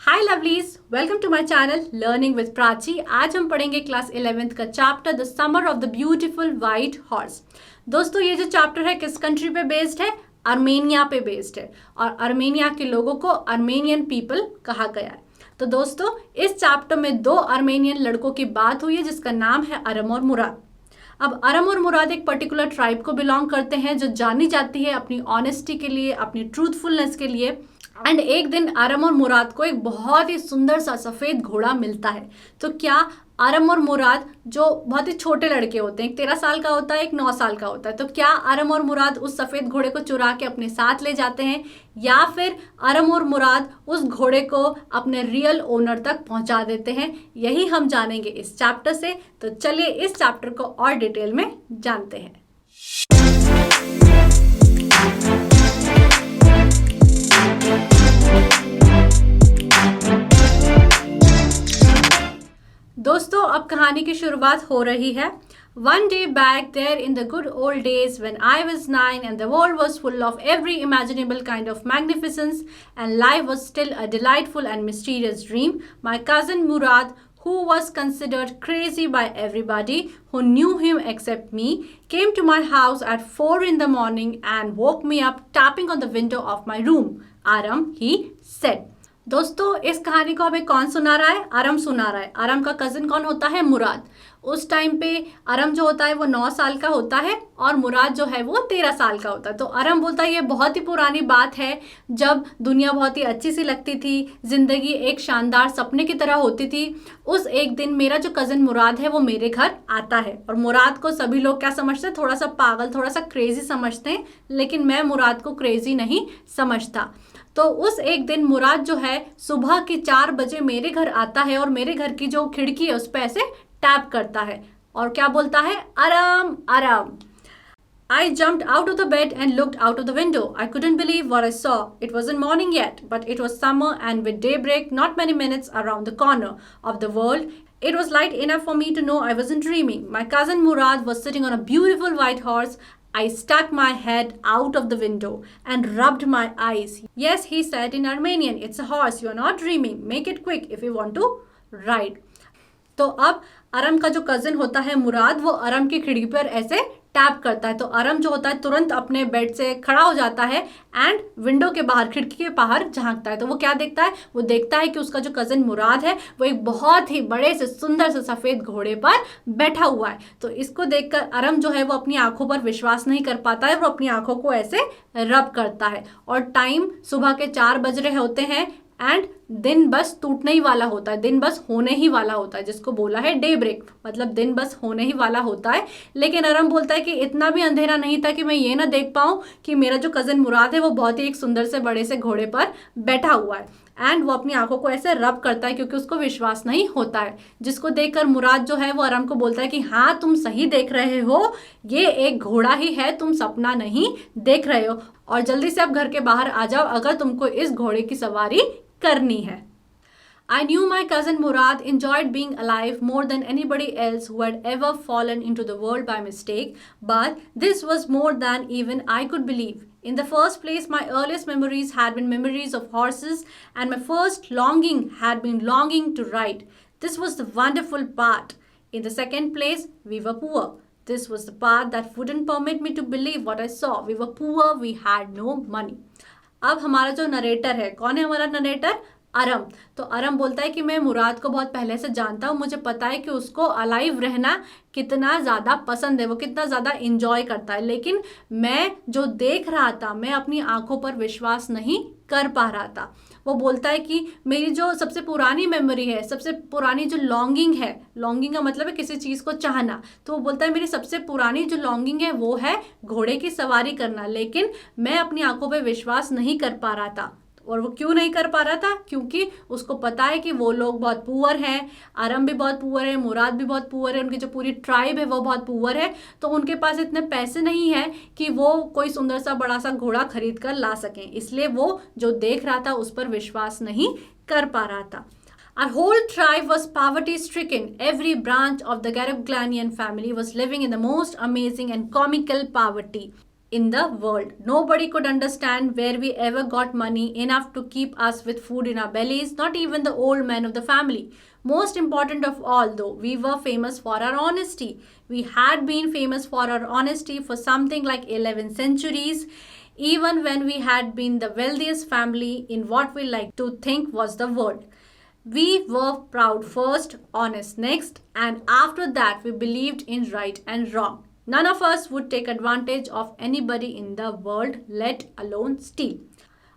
Hi lovelies, welcome to my channel learning with Prachi. आज हम पढ़ेंगे क्लास 11th का chapter the summer of the beautiful white horse. दोस्तों, ये जो चैप्टर है किस कंट्री पे बेस्ड है? आर्मेनिया पे बेस्ड है और आर्मेनिया के लोगों को आर्मेनियन पीपल कहा गया है। तो दोस्तों, इस चैप्टर में दो आर्मेनियन लड़कों की बात हुई है जिसका नाम है अरम और मुराद। अब अरम और मुराद एक पर्टिकुलर ट्राइब को बिलोंग करते हैं जो जानी जाती है अपनी ऑनेस्टी के लिए, अपनी ट्रूथफुलनेस के लिए। एंड एक दिन अरम और मुराद को एक बहुत ही सुंदर सा सफ़ेद घोड़ा मिलता है। तो क्या अरम और मुराद जो बहुत ही छोटे लड़के होते हैं, एक 13 साल का होता है, एक 9 साल का होता है, तो क्या अरम और मुराद उस सफ़ेद घोड़े को चुरा के अपने साथ ले जाते हैं या फिर अरम और मुराद उस घोड़े को अपने रियल ओनर तक पहुंचा देते हैं? यही हम जानेंगे इस चैप्टर से। तो चलिए इस चैप्टर को और डिटेल में जानते हैं। दोस्तों, अब कहानी की शुरुआत हो रही है। One day back there in the good old days when I was 9 and the world was full of every imaginable kind of magnificence and life was still a delightful and mysterious dream, my cousin Murad, who was considered crazy by everybody who knew him except me, came to my house at 4 in the morning and woke me up tapping on the window of my room. Aram, he said. दोस्तों, इस कहानी को हमें कौन सुना रहा है? अरम सुना रहा है। अरम का कज़न कौन होता है? मुराद। उस टाइम पे अरम जो होता है वो 9 साल का होता है और मुराद जो है वो 13 साल का होता है। तो अरम बोलता है ये बहुत ही पुरानी बात है जब दुनिया बहुत ही अच्छी सी लगती थी, ज़िंदगी एक शानदार सपने की तरह होती थी। उस एक दिन मेरा जो कज़न मुराद है वो मेरे घर आता है और मुराद को सभी लोग क्या समझते हैं? थोड़ा सा पागल, थोड़ा सा क्रेज़ी समझते हैं, लेकिन मैं मुराद को क्रेज़ी नहीं समझता। तो उस एक दिन मुराद जो है सुबह के 4 बजे मेरे घर आता है और मेरे घर की जो खिड़की है उस पर ऐसे टैप करता है और क्या बोलता है? अरम अरम। I jumped out of the bed and looked out of the window. I couldn't believe what I saw. It wasn't morning yet, but it was summer and with daybreak not many minutes around the corner of the world. It was light enough for me to know I wasn't dreaming. My cousin Murad was sitting on a beautiful white horse. I stuck my head out of the window and rubbed my eyes. Yes, he said in Armenian, it's a horse, you're not dreaming. Make it quick if you want to ride. तो अब अरम का जो cousin होता है मुराद, वो अरम की खिड़की पर ऐसे टैप करता है। तो अरम जो होता है तुरंत अपने बेड से खड़ा हो जाता है एंड विंडो के बाहर, खिड़की के बाहर झांकता है। तो वो क्या देखता है? वो देखता है कि उसका जो कज़न मुराद है वो एक बहुत ही बड़े से सुंदर से सफ़ेद घोड़े पर बैठा हुआ है। तो इसको देखकर अरम जो है वो अपनी आंखों पर विश्वास नहीं कर पाता है। वो अपनी आंखों को ऐसे रब करता है और टाइम सुबह के 4 बज रहे होते हैं एंड दिन बस टूटने ही वाला होता है, दिन बस होने ही वाला होता है, जिसको बोला है डे ब्रेक, मतलब दिन बस होने ही वाला होता है। लेकिन अरम बोलता है कि इतना भी अंधेरा नहीं था कि मैं ये ना देख पाऊँ कि मेरा जो कज़न मुराद है वो बहुत ही एक सुंदर से बड़े से घोड़े पर बैठा हुआ है। एंड वो अपनी आंखों को ऐसे रब करता है क्योंकि उसको विश्वास नहीं होता है, जिसको देखकर मुराद जो है वो अरम को बोलता है कि हाँ, तुम सही देख रहे हो, ये एक घोड़ा ही है, तुम सपना नहीं देख रहे हो और जल्दी से अब घर के बाहर आ जाओ अगर तुमको इस घोड़े की सवारी करनी है। I knew my cousin Murad enjoyed being alive more than anybody else who had ever fallen into the world by mistake, but this was more than even I could believe. In the first place, my earliest memories had been memories of horses, and my first longing had been longing to ride. This was the wonderful part. In the second place, we were poor. This was the part that wouldn't permit me to believe what I saw. We were poor, we had no money. अब हमारा जो narrator है, कौन है हमारा narrator? अरम। तो अरम बोलता है कि मैं मुराद को बहुत पहले से जानता हूँ, मुझे पता है कि उसको अलाइव रहना कितना ज़्यादा पसंद है, वो कितना ज़्यादा इंजॉय करता है, लेकिन मैं जो देख रहा था, मैं अपनी आंखों पर विश्वास नहीं कर पा रहा था। वो बोलता है कि मेरी जो सबसे पुरानी मेमोरी है, सबसे पुरानी जो लॉन्गिंग है, लॉन्गिंग का मतलब है किसी चीज़ को चाहना, तो वो बोलता है मेरी सबसे पुरानी जो लॉन्गिंग है वो है घोड़े की सवारी करना, लेकिन मैं अपनी आंखों पर विश्वास नहीं कर पा रहा था। और वो क्यों नहीं कर पा रहा था? क्योंकि उसको पता है कि वो लोग बहुत पुअर हैं, अरम भी बहुत पुअर है, मुराद भी बहुत पुअर है, उनकी जो पूरी ट्राइब है वो बहुत पुअर है, तो उनके पास इतने पैसे नहीं है कि वो कोई सुंदर सा बड़ा सा घोड़ा खरीद कर ला सकें, इसलिए वो जो देख रहा था उस पर विश्वास नहीं कर पा रहा था। Our whole tribe was poverty-stricken. Every branch of the Garaglanian family was living in the most amazing and comical poverty. in the world. Nobody could understand where we ever got money enough to keep us with food in our bellies, not even the old men of the family. Most important of all, though, we were famous for our honesty. We had been famous for our honesty for something like 11 centuries, even when we had been the wealthiest family in what we like to think was the world. We were proud first, honest next, and after that we believed in right and wrong. None of us would take advantage of anybody in the world, let alone steal.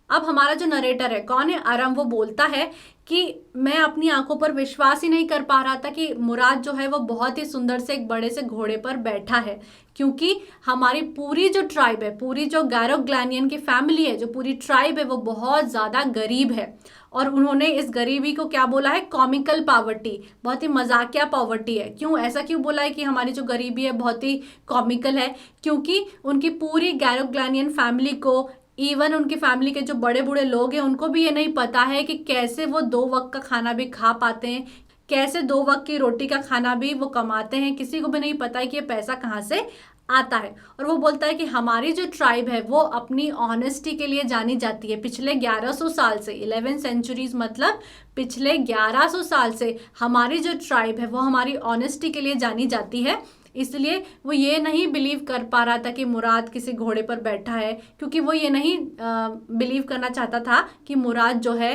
अब हमारा जो narrator है, कौन है? अरम। वो बोलता है कि मैं अपनी आंखों पर विश्वास ही नहीं कर पा रहा था कि मुराद जो है वो बहुत ही सुंदर से एक बड़े से घोड़े पर बैठा है, क्योंकि हमारी पूरी जो ट्राइब है, पूरी जो गैरोग्लैनियन की फैमिली है, जो पूरी ट्राइब है, वो बहुत ज़्यादा गरीब है। और उन्होंने इस गरीबी को क्या बोला है? कॉमिकल पॉवर्टी, बहुत ही मजाकिया पॉवर्टी है। क्यों ऐसा क्यों बोला है कि हमारी जो गरीबी है बहुत ही कॉमिकल है? क्योंकि उनकी पूरी गैरोग्लैनियन फैमिली को, इवन उनकी फैमिली के जो बड़े बूढ़े लोग हैं, उनको भी ये नहीं पता है कि कैसे वो 2 वक्त का खाना भी खा पाते हैं, कैसे 2 वक्त की रोटी का खाना भी वो कमाते हैं। किसी को भी नहीं पता है कि ये पैसा कहाँ से आता है। और वो बोलता है कि हमारी जो ट्राइब है वो अपनी ऑनेस्टी के लिए जानी जाती है। पिछले 1100 साल से, 11 सेंचुरीज मतलब पिछले 1100 साल से हमारी जो ट्राइब है वो हमारी ऑनेस्टी के लिए जानी जाती है। इसलिए वो ये नहीं बिलीव कर पा रहा था कि मुराद किसी घोड़े पर बैठा है, क्योंकि वो ये नहीं बिलीव करना चाहता था कि मुराद जो है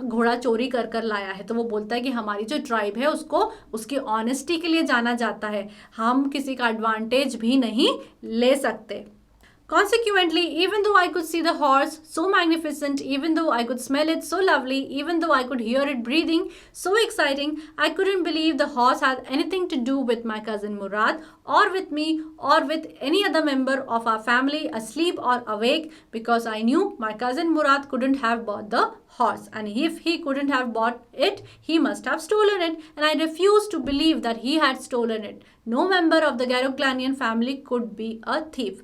घोड़ा चोरी कर कर लाया है। तो वो बोलता है कि हमारी जो ट्राइब है उसको उसकी ऑनेस्टी के लिए जाना जाता है, हम किसी का एडवांटेज भी नहीं ले सकते। Consequently, even though I could see the horse so magnificent, even though I could smell it so lovely, even though I could hear it breathing so exciting, I couldn't believe the horse had anything to do with my cousin Murad, or with me, or with any other member of our family, asleep or awake, because I knew my cousin Murad couldn't have bought the horse, and if he couldn't have bought it, he must have stolen it, and I refused to believe that he had stolen it. No member of the Gheroghlanian family could be a thief.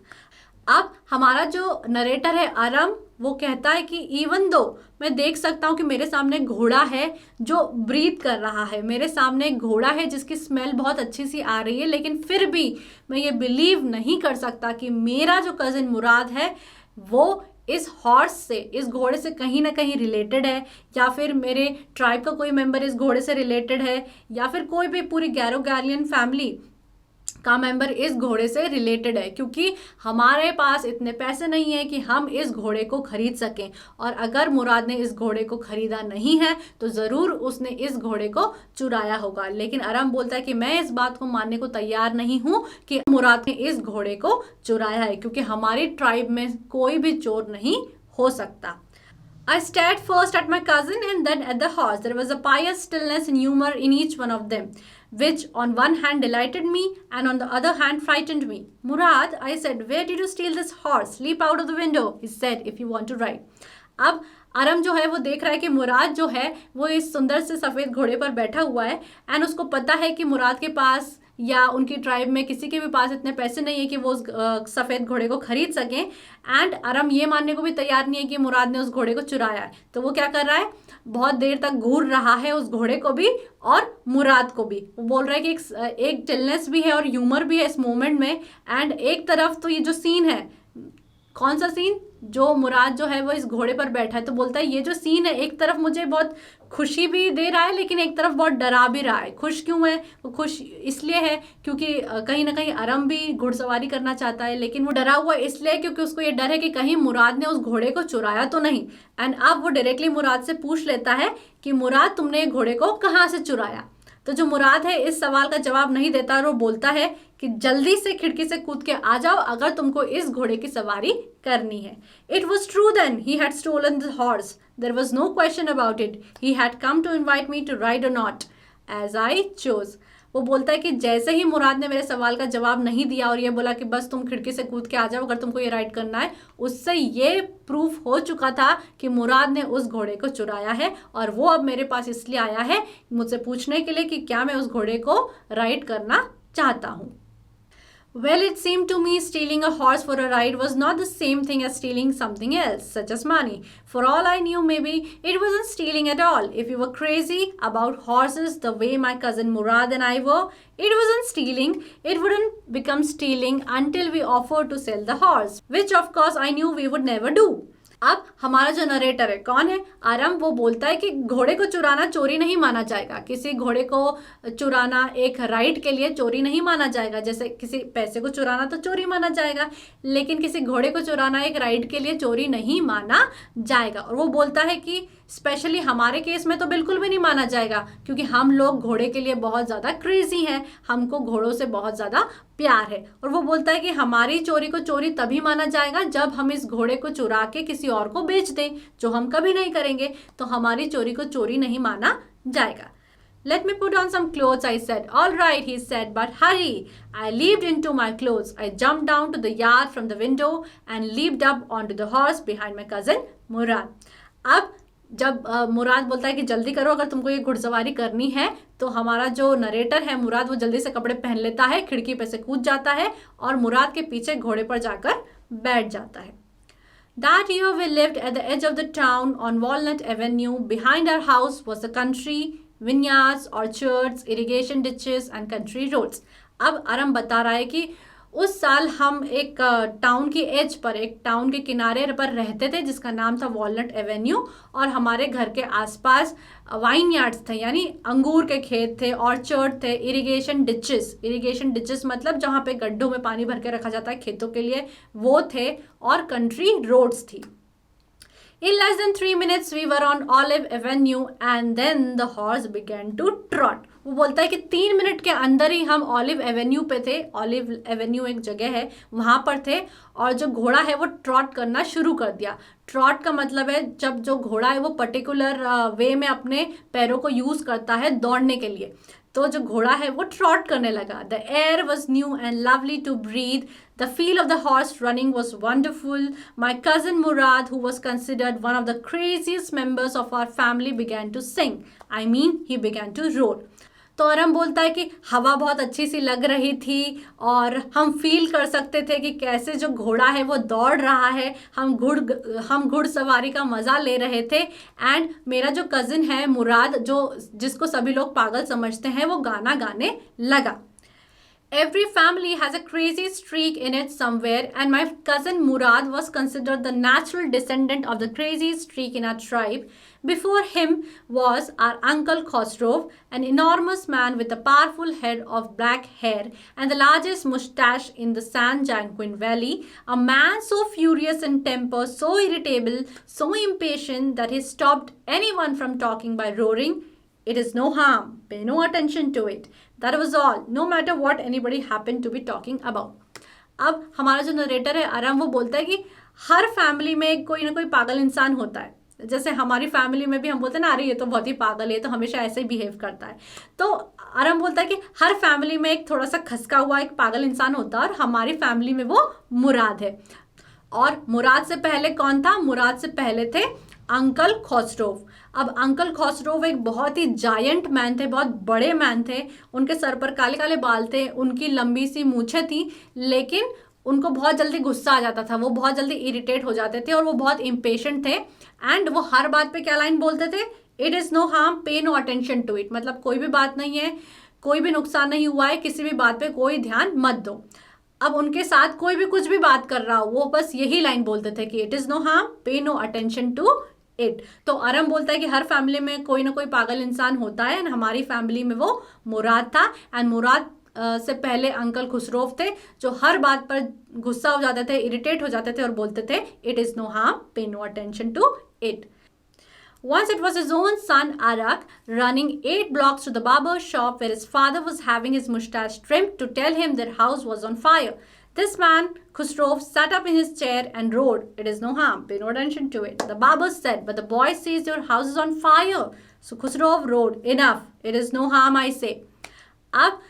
अब हमारा जो narrator है अरम, वो कहता है कि even though मैं देख सकता हूँ कि मेरे सामने घोड़ा है जो ब्रीथ कर रहा है, मेरे सामने एक घोड़ा है जिसकी स्मेल बहुत अच्छी सी आ रही है, लेकिन फिर भी मैं ये बिलीव नहीं कर सकता कि मेरा जो कज़न मुराद है वो इस हॉर्स से, इस घोड़े से कहीं ना कहीं रिलेटेड है, या फिर मेरे ट्राइब का कोई मेंबर इस घोड़े से रिलेटेड है, या फिर कोई भी पूरी गैरोगैलियन फैमिली का मेंबर इस घोड़े से रिलेटेड है, क्योंकि हमारे पास इतने पैसे नहीं है कि हम इस घोड़े को खरीद सकें। और अगर मुराद ने इस घोड़े को खरीदा नहीं है तो ज़रूर उसने इस घोड़े को चुराया होगा। लेकिन अरम बोलता है कि मैं इस बात को मानने को तैयार नहीं हूँ कि मुराद ने इस घोड़े को चुराया है, क्योंकि हमारी ट्राइब में कोई भी चोर नहीं हो सकता। I stared first at my cousin and then at the horse. There was a pious stillness and humor in each one of them, which on one hand delighted me and on the other hand frightened me. Murad, I said, where did you steal this horse? Leap out of the window, he said, if you want to ride. अब अरम जो है वो देख रहा है कि मुराद जो है वो इस सुंदर से सफ़ेद घोड़े पर बैठा हुआ है, एंड उसको पता है कि मुराद के पास या उनकी ट्राइब में किसी के भी पास इतने पैसे नहीं है कि वो उस सफ़ेद घोड़े को खरीद सकें। एंड अरम ये मानने को भी तैयार नहीं है कि मुराद ने उस घोड़े को चुराया है। तो वो क्या कर रहा है, बहुत देर तक घूर रहा है उस घोड़े को भी और मुराद को भी। वो बोल रहा है कि एक टिलनेस भी है और ह्यूमर भी है इस मोमेंट में। एंड एक तरफ तो ये जो सीन है, कौन सा सीन, जो मुराद जो है वो इस घोड़े पर बैठा है, तो बोलता है ये जो सीन है एक तरफ मुझे बहुत खुशी भी दे रहा है, लेकिन एक तरफ बहुत डरा भी रहा है। खुश क्यों है? वो खुश इसलिए है क्योंकि कहीं ना कहीं अरम भी घुड़सवारी करना चाहता है, लेकिन वो डरा हुआ इसलिए क्योंकि उसको ये डर है कि कहीं मुराद ने उस घोड़े को चुराया तो नहीं। एंड अब वो डायरेक्टली मुराद से पूछ लेता है कि मुराद, तुमने घोड़े को कहाँ से चुराया? तो जो मुराद है इस सवाल का जवाब नहीं देता और वो बोलता है कि जल्दी से खिड़की से कूद के आ जाओ अगर तुमको इस घोड़े की सवारी करनी है। It was true then, he had stolen the horse. There was no question about it. He had come to invite me to ride or not, as I chose. वो बोलता है कि जैसे ही मुराद ने मेरे सवाल का जवाब नहीं दिया और ये बोला कि बस तुम खिड़की से कूद के आ जाओ अगर तुमको ये राइड करना है, उससे ये प्रूफ हो चुका था कि मुराद ने उस घोड़े को चुराया है, और वो अब मेरे पास इसलिए आया है मुझसे पूछने के लिए कि क्या मैं उस घोड़े को राइड करना चाहता हूँ। Well, it seemed to me stealing a horse for a ride was not the same thing as stealing something else, such as money. For all I knew, maybe it wasn't stealing at all. If you were crazy about horses the way my cousin Murad and I were, it wasn't stealing. It wouldn't become stealing until we offered to sell the horse, which of course I knew we would never do. अब हमारा जो narrator है कौन है, आरम, वो बोलता है कि घोड़े को चुराना चोरी नहीं माना जाएगा. किसी घोड़े को चुराना एक राइड के लिए चोरी नहीं माना जाएगा. जैसे किसी पैसे को चुराना तो चोरी माना जाएगा, लेकिन किसी घोड़े को चुराना एक राइड के लिए चोरी नहीं माना जाएगा. और वो बोलता है कि स्पेशली हमारे केस में तो बिल्कुल भी नहीं माना जाएगा, क्योंकि हम लोग घोड़े के लिए बहुत ज़्यादा क्रेजी हैं, हमको घोड़ों से बहुत ज़्यादा प्यार है. और वो बोलता है कि हमारी चोरी को चोरी तभी माना जाएगा जब हम इस घोड़े को चुरा के किसी और को बेच दें, जो हम कभी नहीं करेंगे, तो हमारी चोरी को चोरी नहीं माना जाएगा. Let me put on some clothes, I said. All right, he said, but hurry. I leaped into my clothes. I jumped down to the yard from the window and leaped up onto the horse behind my cousin Murad. अब जब मुराद बोलता है कि जल्दी करो अगर तुमको ये घुड़सवारी करनी है, तो हमारा जो नरेटर है मुराद, वो जल्दी से कपड़े पहन लेता है, खिड़की पे से कूद जाता है और मुराद के पीछे घोड़े पर जाकर बैठ जाता है. That year we lived at the edge of the town on Walnut Avenue. Behind our house was the country, vineyards, orchards, irrigation ditches and country roads. अब आरम बता रहा है कि उस साल हम एक टाउन की एज पर, एक टाउन के किनारे पर रहते थे जिसका नाम था वॉलनट एवेन्यू, और हमारे घर के आसपास वाइन यार्ड्स थे, यानी अंगूर के खेत थे, ऑर्चर्ड थे, इरिगेशन डिचेस मतलब जहाँ पे गड्ढों में पानी भर के रखा जाता है खेतों के लिए, वो थे, और कंट्री रोड्स थी. In less than 3 minutes we were on Olive Avenue and then the horse began to trot. वो बोलता है कि 3 मिनट के अंदर ही हम ऑलिव एवेन्यू पे थे. ऑलिव एवेन्यू एक जगह है, वहाँ पर थे, और जो घोड़ा है वो ट्रॉट करना शुरू कर दिया. ट्रॉट का मतलब है जब जो घोड़ा है वो पर्टिकुलर वे में अपने पैरों को यूज़ करता है दौड़ने के लिए. तो जो घोड़ा है वो ट्रॉट करने लगा. The air was new and lovely to breathe. The feel of the horse running was wonderful. My cousin Murad, who was considered one of the craziest members of our family, began to sing. I mean, he began to roar. तो अरम बोलता है कि हवा बहुत अच्छी सी लग रही थी और हम फील कर सकते थे कि कैसे जो घोड़ा है वो दौड़ रहा है. हम घुड़सवारी का मज़ा ले रहे थे. एंड मेरा जो कज़िन है मुराद, जिसको सभी लोग पागल समझते हैं, वो गाना गाने लगा. Every family has a crazy streak in it somewhere, and my cousin Murad was considered the natural descendant of the crazy streak in our tribe. Before him was our uncle Khosrov, an enormous man with a powerful head of black hair and the largest mustache in the San Joaquin Valley, a man so furious in temper, so irritable, so impatient that he stopped anyone from talking by roaring, "It is no harm, pay no attention to it." That was all, no matter what anybody happened to be talking about. अब हमारा जो narrator है आराम, वो बोलता है कि हर family में कोई ना कोई पागल इंसान होता है. जैसे हमारी फैमिली में भी हम बोलते हैं ना, अरे ये तो बहुत ही पागल है, तो हमेशा ऐसे ही बिहेव करता है. तो आराम बोलता है कि हर फैमिली में एक थोड़ा सा खसका हुआ एक पागल इंसान होता है, और हमारी फैमिली में वो मुराद है. और मुराद से पहले कौन था? मुराद से पहले थे अंकल खोसरोव. अब अंकल खोसरोव एक बहुत ही जायंट मैन थे, बहुत बड़े मैन थे. उनके सर पर काले काले बाल थे, उनकी लंबी सी मूछें थी, लेकिन उनको बहुत जल्दी गुस्सा आ जाता था, वो बहुत जल्दी इरिटेट हो जाते थे, और वो बहुत इम्पेशेंट थे. एंड वो हर बात पे क्या लाइन बोलते थे? It is no harm, pay no attention to it. मतलब कोई भी बात नहीं है, कोई भी नुकसान नहीं हुआ है, किसी भी बात पे कोई ध्यान मत दो. अब उनके साथ कोई भी कुछ भी बात कर रहा हो, वो बस यही लाइन बोलते थे कि it is no harm, pay no attention to it. तो अरम बोलता है कि हर फैमिली में कोई ना कोई पागल इंसान होता है, एंड हमारी फैमिली में वो मुराद था. एंड मुराद से पहले अंकल खुसरोव थे, जो हर बात पर गुस्सा हो जाते थे, इरिटेट हो जाते थे, और बोलते थे it is no harm, pay no attention to it. Once it was his own son Arak running 8 blocks to the barber's shop where his father was having his mustache trimmed to tell him their house was on fire. This man, Khusrov, sat up in his chair and roared, "It is no harm, pay no attention to it." The barber said, "But the boy says your house is on fire." So Khusrov roared, "Enough, it is no harm, I say." अब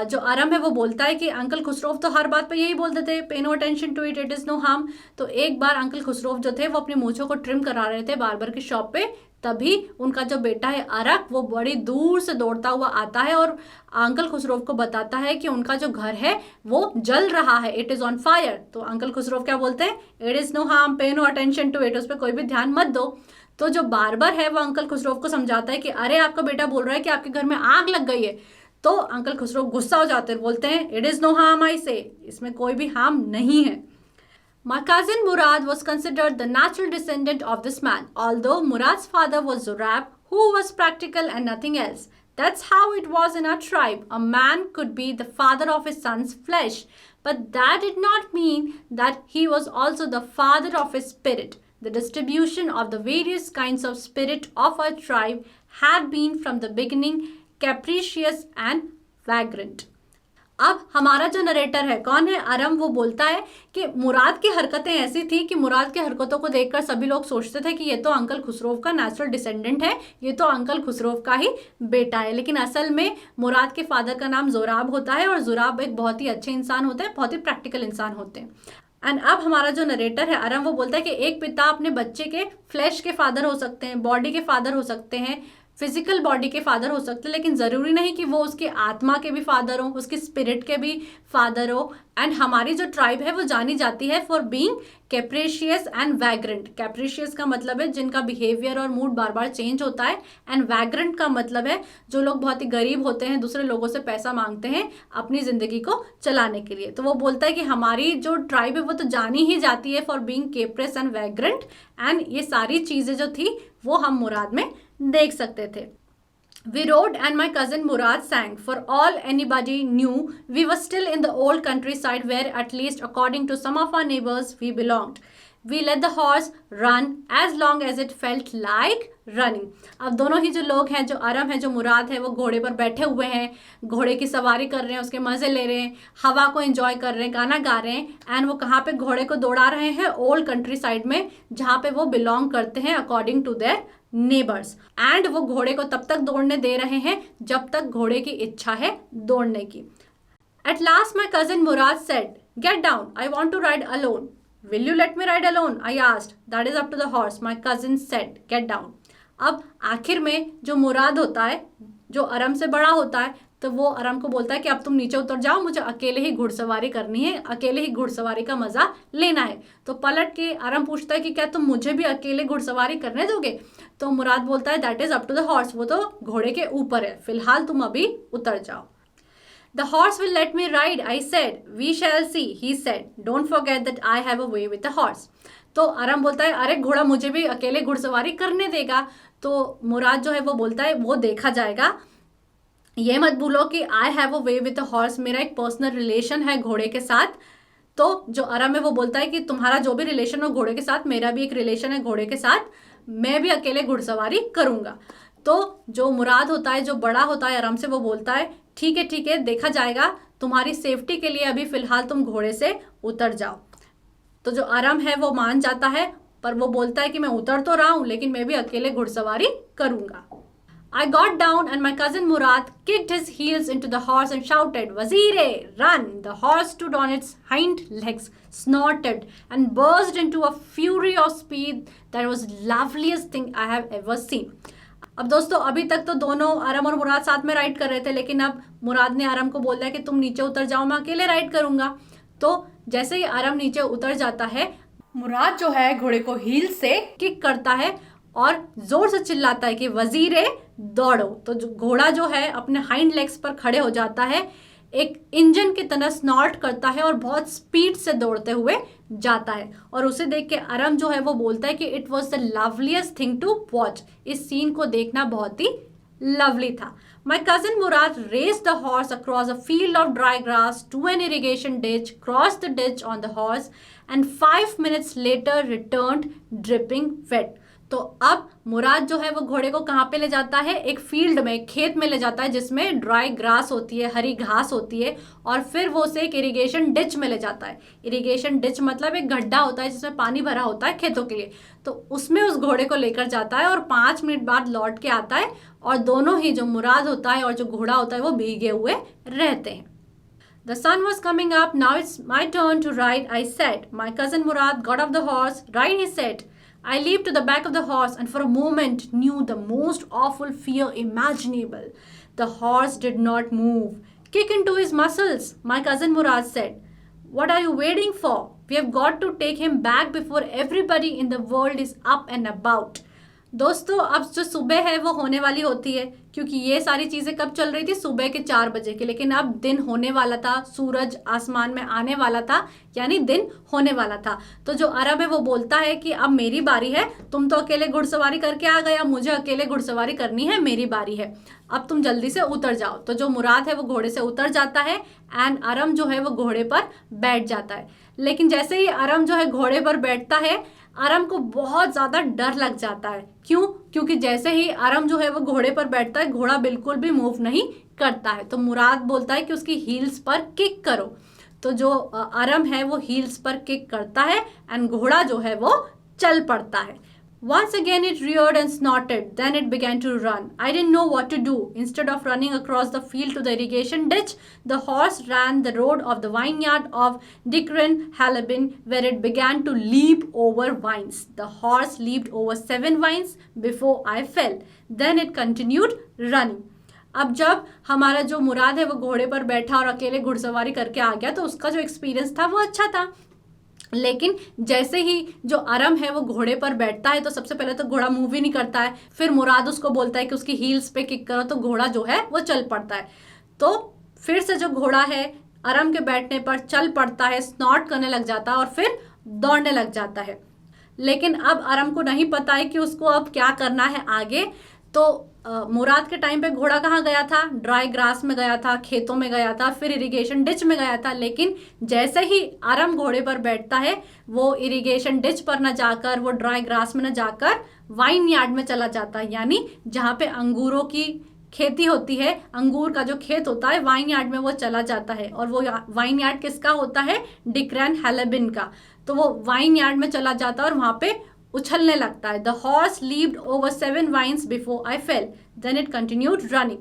जो आरम है वो बोलता है कि uncle खुसरोव तो हर बात पे यही बोलते थे, pay no attention to it, it is no harm. तो एक बार अंकल खुसरोव जो थे वो अपनी मूंछों को ट्रिम करा रहे थे बार्बर की शॉप पे, तभी उनका जो बेटा है अरक वो बड़ी दूर से दौड़ता हुआ आता है और अंकल खुसरो को बताता है कि उनका जो घर है वो जल रहा है, इट इज़ ऑन फायर। तो अंकल खुसरो क्या बोलते हैं, it is no harm, pay no attention to it, उस पर कोई भी ध्यान मत दो। तो जो बार्बर है वो अंकल खुसरो को समझाता है कि अरे आपका बेटा बोल रहा है कि आपके घर में आग लग गई है। तो अंकल खुसरो गुस्सा हो जाते हैं, बोलते हैं it is no harm I say, इसमें कोई भी हार्म नहीं है। My cousin Murad was considered the natural descendant of this man, although Murad's father was Zurab, who was practical and nothing else. That's how it was in our tribe. A man could be the father of his son's flesh, but that did not mean that he was also the father of his spirit. The distribution of the various kinds of spirit of our tribe had been from the beginning capricious and vagrant. अब हमारा जो narrator है कौन है, अरम, वो बोलता है कि मुराद की हरकतें ऐसी थी कि मुराद की हरकतों को देखकर सभी लोग सोचते थे कि ये तो अंकल खुसरो का नेचुरल डिसेंडेंट है, ये तो अंकल खुसरो का ही बेटा है। लेकिन असल में मुराद के फादर का नाम जोराब होता है और जोराब एक बहुत ही अच्छे इंसान होते हैं, बहुत ही प्रैक्टिकल इंसान होते हैं। एंड अब हमारा जो नरेटर है अरम, वो बोलता है कि एक पिता अपने बच्चे के फ्लैश के फादर हो सकते हैं, बॉडी के फादर हो सकते हैं, फिजिकल बॉडी के फादर हो सकते हैं, लेकिन ज़रूरी नहीं कि वो उसके आत्मा के भी फादर हो, उसके स्पिरिट के भी फादर हो। एंड हमारी जो ट्राइब है वो जानी जाती है फॉर बीइंग कैप्रेशियस एंड वैग्रेंट। कैप्रेशियस का मतलब है जिनका बिहेवियर और मूड बार बार चेंज होता है, एंड वैग्रेंट का मतलब है जो लोग बहुत ही गरीब होते हैं, दूसरे लोगों से पैसा मांगते हैं अपनी ज़िंदगी को चलाने के लिए। तो वो बोलता है कि हमारी जो ट्राइब है वो तो जानी ही जाती है for being caprice and vagrant, and ये सारी चीज़ें जो थी वो हम मुराद में देख सकते थे। We rode and my cousin Murad sang. For all anybody knew, we were still in the old countryside where, at least according to some of our neighbors, we belonged. We let the horse run as long as it felt like running. अब दोनों ही जो लोग हैं, जो अरम है, जो मुराद है, वो घोड़े पर बैठे हुए हैं, घोड़े की सवारी कर रहे हैं, उसके मज़े ले रहे हैं, हवा को एंजॉय कर रहे हैं, गाना गा रहे हैं। एंड वो कहाँ पे घोड़े को दौड़ा रहे हैं, ओल्ड कंट्री साइड में, जहाँ पे वो बिलोंग करते हैं according to their neighbours. And वो घोड़े को तब तक दौड़ने दे रहे हैं जब तक घोड़े की इच्छा है दौड़ने की। At last my cousin Murad said, "Get down, I want to ride alone." "Will you let me ride alone?" I asked. "That is up to the horse," my cousin said. "Get down." अब आखिर में जो मुराद होता है, जो अरम से बड़ा होता है, तो वो अरम को बोलता है कि अब तुम नीचे उतर जाओ, मुझे अकेले ही घुड़सवारी करनी है, अकेले ही घुड़सवारी का मज़ा लेना है। तो पलट के अरम पूछता है कि क्या तुम मुझे भी अकेले घुड़सवारी करने दोगे? तो मुराद बोलता है that is up to the horse, वो तो घोड़े के ऊपर है, फिलहाल तुम अभी उतर जाओ। The horse will let me ride, I said. We shall see, he said. Don't forget that I have a way with the horse. तो अरम बोलता है अरे घोड़ा मुझे भी अकेले घुड़सवारी करने देगा। तो मुराद जो है वो बोलता है वो देखा जाएगा, ये मत भूलो कि आई have a way with the horse, मेरा एक पर्सनल रिलेशन है घोड़े के साथ। तो जो अरम है वो बोलता है कि तुम्हारा जो भी रिलेशन हो घोड़े के साथ, मेरा भी एक रिलेशन है घोड़े के साथ, मैं भी अकेले घुड़सवारी करूँगा। तो जो मुराद होता है, जो बड़ा होता है अरम से, वो बोलता है ठीक है, देखा जाएगा, तुम्हारी सेफ्टी के लिए अभी फ़िलहाल तुम घोड़े से उतर जाओ। तो जो अरम है वो मान जाता है, पर वो बोलता है कि मैं उतर तो रहा हूँ लेकिन मैं भी अकेले घुड़सवारी करूँगा। I got down and my cousin Murad kicked his heels into the horse and shouted, "Wazire, run!" The horse stood on its hind legs, snorted and burst into a fury of speed that was the loveliest thing I have ever seen. अब दोस्तों अभी तक तो दोनों अरम और मुराद साथ में ride कर रहे थे, लेकिन अब मुराद ने अरम को बोल दिया कि तुम नीचे उतर जाओ, मैं अकेले राइड करूँगा। तो जैसे ही अरम नीचे उतर जाता है, मुराद जो है घोड़े को हील से किक करता है और जोर से चिल्लाता है कि वजीरे दौड़ो। तो जो घोड़ा जो है अपने हाइंड लेग्स पर खड़े हो जाता है, एक इंजन की तरह स्नॉर्ट करता है और बहुत स्पीड से दौड़ते हुए जाता है। और उसे देख के अरम जो है वो बोलता है कि it was the loveliest thing to watch, इस सीन को देखना बहुत ही लवली था। My cousin Murad raced the horse across a field of dry grass to an irrigation ditch, crossed the ditch on the horse, and 5 minutes later returned dripping wet. तो अब मुराद जो है वो घोड़े को कहाँ पे ले जाता है, एक फील्ड में, खेत में ले जाता है जिसमें ड्राई ग्रास होती है, हरी घास होती है, और फिर वो उसे एक इरिगेशन डिच में ले जाता है। इरिगेशन डिच मतलब एक गड्ढा होता है जिसमें पानी भरा होता है खेतों के लिए। तो उसमें उस घोड़े को लेकर जाता है और 5 मिनट बाद लौट के आता है, और दोनों ही, जो मुराद होता है और जो घोड़ा होता है, वो भीगे हुए रहते हैं। The sun was coming up. Now it's my turn to ride, I said. My cousin Murad got off the horse. Ride, he said. I leaped to the back of the horse and for a moment knew the most awful fear imaginable. The horse did not move. Kick into his muscles, my cousin Murad said. What are you waiting for? We have got to take him back before everybody in the world is up and about. दोस्तों अब जो सुबह है वो होने वाली होती है, क्योंकि ये सारी चीज़ें कब चल रही थी, सुबह के 4 बजे की, लेकिन अब दिन होने वाला था, सूरज आसमान में आने वाला था, यानी दिन होने वाला था। तो जो अरब है वो बोलता है कि अब मेरी बारी है, तुम तो अकेले घुड़सवारी करके आ गए, अब मुझे अकेले घुड़सवारी करनी है, मेरी बारी है, अब तुम जल्दी से उतर जाओ। तो जो मुराद है वो घोड़े से उतर जाता है एंड अरम जो है वो घोड़े पर बैठ जाता है। लेकिन जैसे ही अरम जो है घोड़े पर बैठता है, अरम को बहुत ज़्यादा डर लग जाता है। क्यों? क्योंकि जैसे ही अरम जो है वो घोड़े पर बैठता है, घोड़ा बिल्कुल भी मूव नहीं करता है। तो मुराद बोलता है कि उसकी हील्स पर किक करो। तो जो अरम है वो हील्स पर किक करता है एंड घोड़ा जो है वो चल पड़ता है। Once again it reared and snorted. Then it began to run. I didn't know what to do. Instead of running across the field to the irrigation ditch, the horse ran the road of the vineyard of Dikran Halabin, where it began to leap over vines. The horse leaped over 7 vines before I fell. Then it continued running. अब जब हमारा जो मुराद है वो घोड़े पर बैठा और अकेले घुड़सवारी करके आ गया, तो उसका जो एक्सपीरियंस था वो अच्छा था। लेकिन जैसे ही जो अरम है वो घोड़े पर बैठता है, तो सबसे पहले तो घोड़ा मूव ही नहीं करता है। फिर मुराद उसको बोलता है कि उसकी हील्स पे किक करो, तो घोड़ा जो है वो चल पड़ता है। तो फिर से जो घोड़ा है अरम के बैठने पर चल पड़ता है, स्नॉट करने लग जाता है और फिर दौड़ने लग जाता है। लेकिन अब अरम को नहीं पता है कि उसको अब क्या करना है आगे। तो मुराद के टाइम पे घोड़ा कहाँ गया था? ड्राई ग्रास में गया था, खेतों में गया था, फिर इरिगेशन डिच में गया था। लेकिन जैसे ही अरम घोड़े पर बैठता है, वो इरिगेशन डिच पर न जाकर, वो ड्राई ग्रास में न जाकर वाइन यार्ड में चला जाता है, यानी जहाँ पे अंगूरों की खेती होती है, अंगूर का जो खेत होता है, वाइन यार्ड में वो चला जाता है। और वो वाइन यार्ड किसका होता है? डिक्रैन हैलेबिन का। तो वो वाइन यार्ड में चला जाता है और वहाँ पे उछलने लगता है। The horse leaped over 7 vines before I fell, then it continued running.